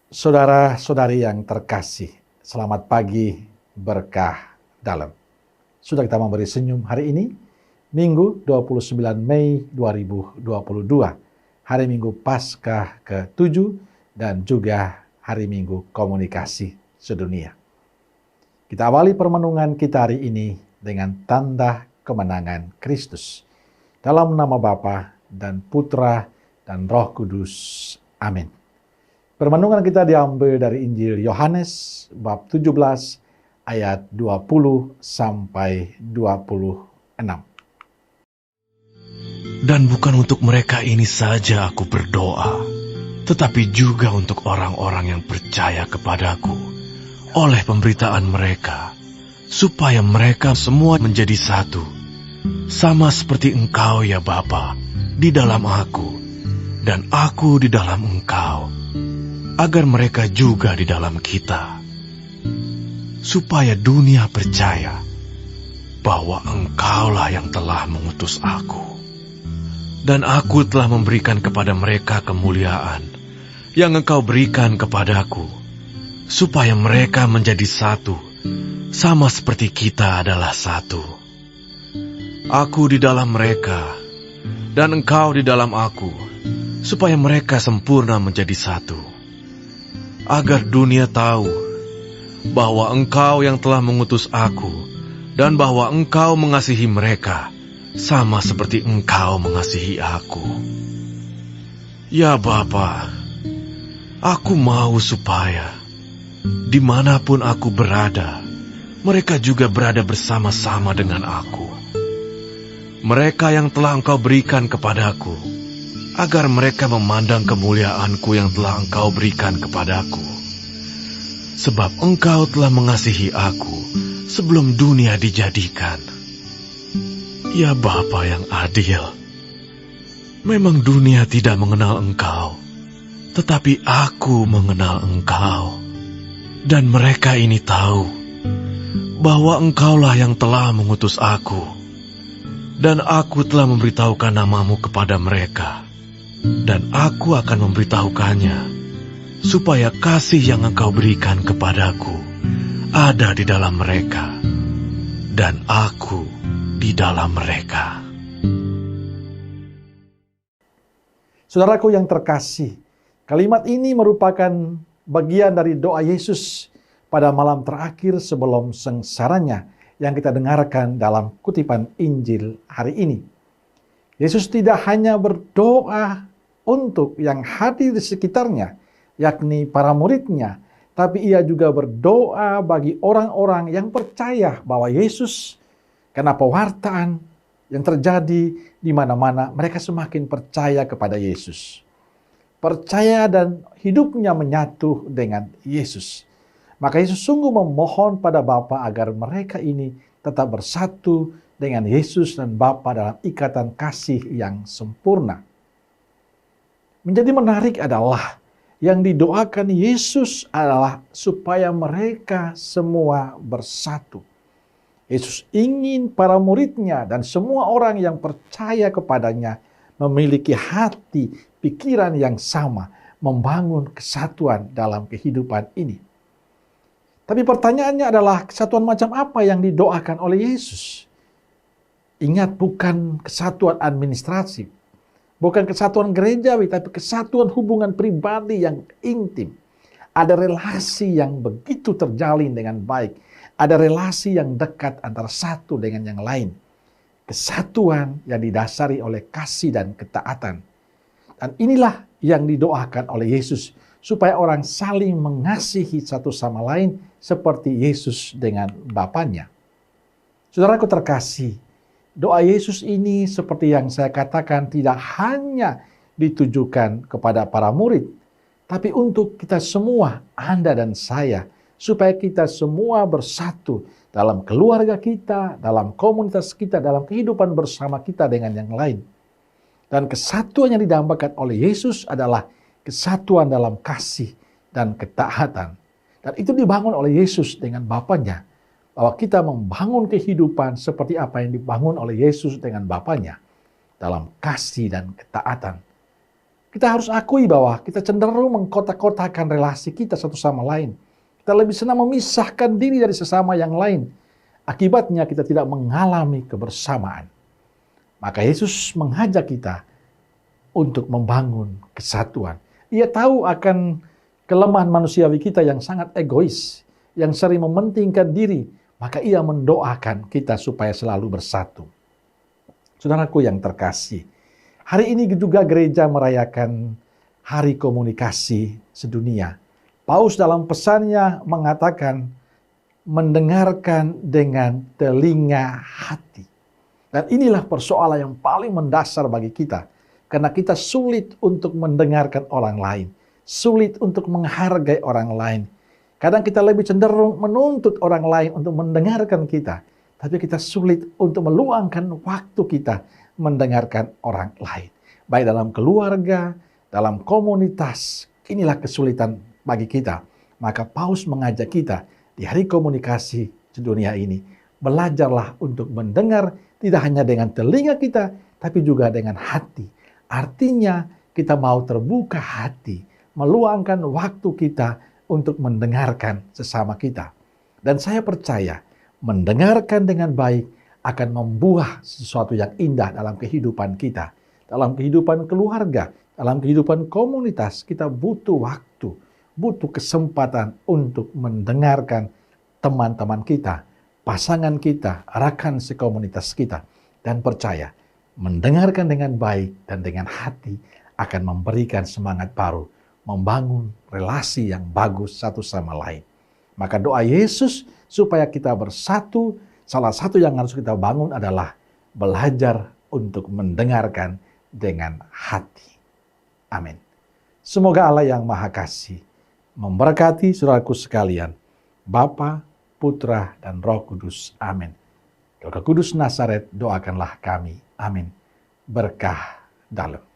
Saudara-saudari yang terkasih, selamat pagi berkah dalam. Sudah kita memberi senyum hari ini, Minggu 29 Mei 2022, hari Minggu Paskah ke-7 dan juga hari Minggu Komunikasi Sedunia. Kita awali permenungan kita hari ini dengan tanda kemenangan Kristus. Dalam nama Bapa dan Putra dan Roh Kudus. Amin. Permenungan kita diambil dari Injil Yohanes bab 17 ayat 20 sampai 26. Dan bukan untuk mereka ini saja aku berdoa, tetapi juga untuk orang-orang yang percaya kepadaku oleh pemberitaan mereka, supaya mereka semua menjadi satu, sama seperti Engkau ya Bapa, di dalam aku, dan aku di dalam Engkau, agar mereka juga di dalam kita, supaya dunia percaya bahwa Engkaulah yang telah mengutus aku, dan aku telah memberikan kepada mereka kemuliaan yang Engkau berikan kepadaku, supaya mereka menjadi satu, sama seperti kita adalah satu. Aku di dalam mereka, dan Engkau di dalam aku, supaya mereka sempurna menjadi satu, agar dunia tahu bahwa Engkau yang telah mengutus aku, dan bahwa Engkau mengasihi mereka, sama seperti Engkau mengasihi aku. Ya Bapa, aku mau supaya dimanapun aku berada, mereka juga berada bersama-sama dengan aku. Mereka yang telah Engkau berikan kepadaku, agar mereka memandang kemuliaanku yang telah Engkau berikan kepadaku. Sebab Engkau telah mengasihi aku sebelum dunia dijadikan. Ya Bapa yang adil, memang dunia tidak mengenal Engkau, tetapi aku mengenal Engkau. Dan mereka ini tahu bahwa Engkaulah yang telah mengutus aku, dan aku telah memberitahukan namamu kepada mereka. Dan aku akan memberitahukannya, supaya kasih yang Engkau berikan kepadaku ada di dalam mereka, dan aku di dalam mereka. Saudaraku yang terkasih, kalimat ini merupakan bagian dari doa Yesus pada malam terakhir sebelum sengsaranya yang kita dengarkan dalam kutipan Injil hari ini. Yesus tidak hanya berdoa untuk yang hadir di sekitarnya, yakni para muridnya, tapi ia juga berdoa bagi orang-orang yang percaya bahwa Yesus, karena pewartaan yang terjadi di mana-mana, mereka semakin percaya kepada Yesus. Percaya dan hidupnya menyatu dengan Yesus. Maka Yesus sungguh memohon pada Bapa agar mereka ini tetap bersatu dengan Yesus dan Bapa dalam ikatan kasih yang sempurna. Menjadi menarik adalah yang didoakan Yesus adalah supaya mereka semua bersatu. Yesus ingin para muridnya dan semua orang yang percaya kepadanya memiliki hati, pikiran yang sama, membangun kesatuan dalam kehidupan ini. Tapi pertanyaannya adalah kesatuan macam apa yang didoakan oleh Yesus? Ingat, bukan kesatuan administrasi, bukan kesatuan gerejawi, tapi kesatuan hubungan pribadi yang intim. Ada relasi yang begitu terjalin dengan baik. Ada relasi yang dekat antara satu dengan yang lain. Kesatuan yang didasari oleh kasih dan ketaatan. Dan inilah yang didoakan oleh Yesus, supaya orang saling mengasihi satu sama lain seperti Yesus dengan Bapanya. Saudaraku terkasih, doa Yesus ini seperti yang saya katakan tidak hanya ditujukan kepada para murid, tapi untuk kita semua, Anda dan saya, supaya kita semua bersatu dalam keluarga kita, dalam komunitas kita, dalam kehidupan bersama kita dengan yang lain. Dan kesatuan yang didambakan oleh Yesus adalah kesatuan dalam kasih dan ketaatan. Dan itu dibangun oleh Yesus dengan Bapanya. Bahwa kita membangun kehidupan seperti apa yang dibangun oleh Yesus dengan Bapanya dalam kasih dan ketaatan. Kita harus akui bahwa kita cenderung mengkotak-kotakan relasi kita satu sama lain. Kita lebih senang memisahkan diri dari sesama yang lain. Akibatnya kita tidak mengalami kebersamaan. Maka Yesus mengajak kita untuk membangun kesatuan. Ia tahu akan kelemahan manusiawi kita yang sangat egois, yang sering mementingkan diri, maka ia mendoakan kita supaya selalu bersatu. Saudaraku yang terkasih, hari ini juga gereja merayakan Hari Komunikasi Sedunia. Paus dalam pesannya mengatakan, mendengarkan dengan telinga hati. Dan inilah persoalan yang paling mendasar bagi kita. Karena kita sulit untuk mendengarkan orang lain. Sulit untuk menghargai orang lain. Kadang kita lebih cenderung menuntut orang lain untuk mendengarkan kita. Tapi kita sulit untuk meluangkan waktu kita mendengarkan orang lain. Baik dalam keluarga, dalam komunitas. Inilah kesulitan bagi kita. Maka Paus mengajak kita di Hari Komunikasi Sedunia ini, belajarlah untuk mendengar tidak hanya dengan telinga kita, tapi juga dengan hati. Artinya kita mau terbuka hati, meluangkan waktu kita untuk mendengarkan sesama kita. Dan saya percaya, mendengarkan dengan baik akan membuah sesuatu yang indah dalam kehidupan kita. Dalam kehidupan keluarga, dalam kehidupan komunitas, kita butuh waktu, butuh kesempatan untuk mendengarkan teman-teman kita, pasangan kita, rekan sekomunitas kita. Dan percaya, mendengarkan dengan baik dan dengan hati akan memberikan semangat baru, membangun relasi yang bagus satu sama lain. Maka doa Yesus supaya kita bersatu, salah satu yang harus kita bangun adalah belajar untuk mendengarkan dengan hati. Amin. Semoga Allah yang Maha Kasih memberkati saudaraku sekalian, Bapa, Putra, dan Roh Kudus. Amin. Roh Kudus Nazaret, doakanlah kami. Amin. Berkah dalam.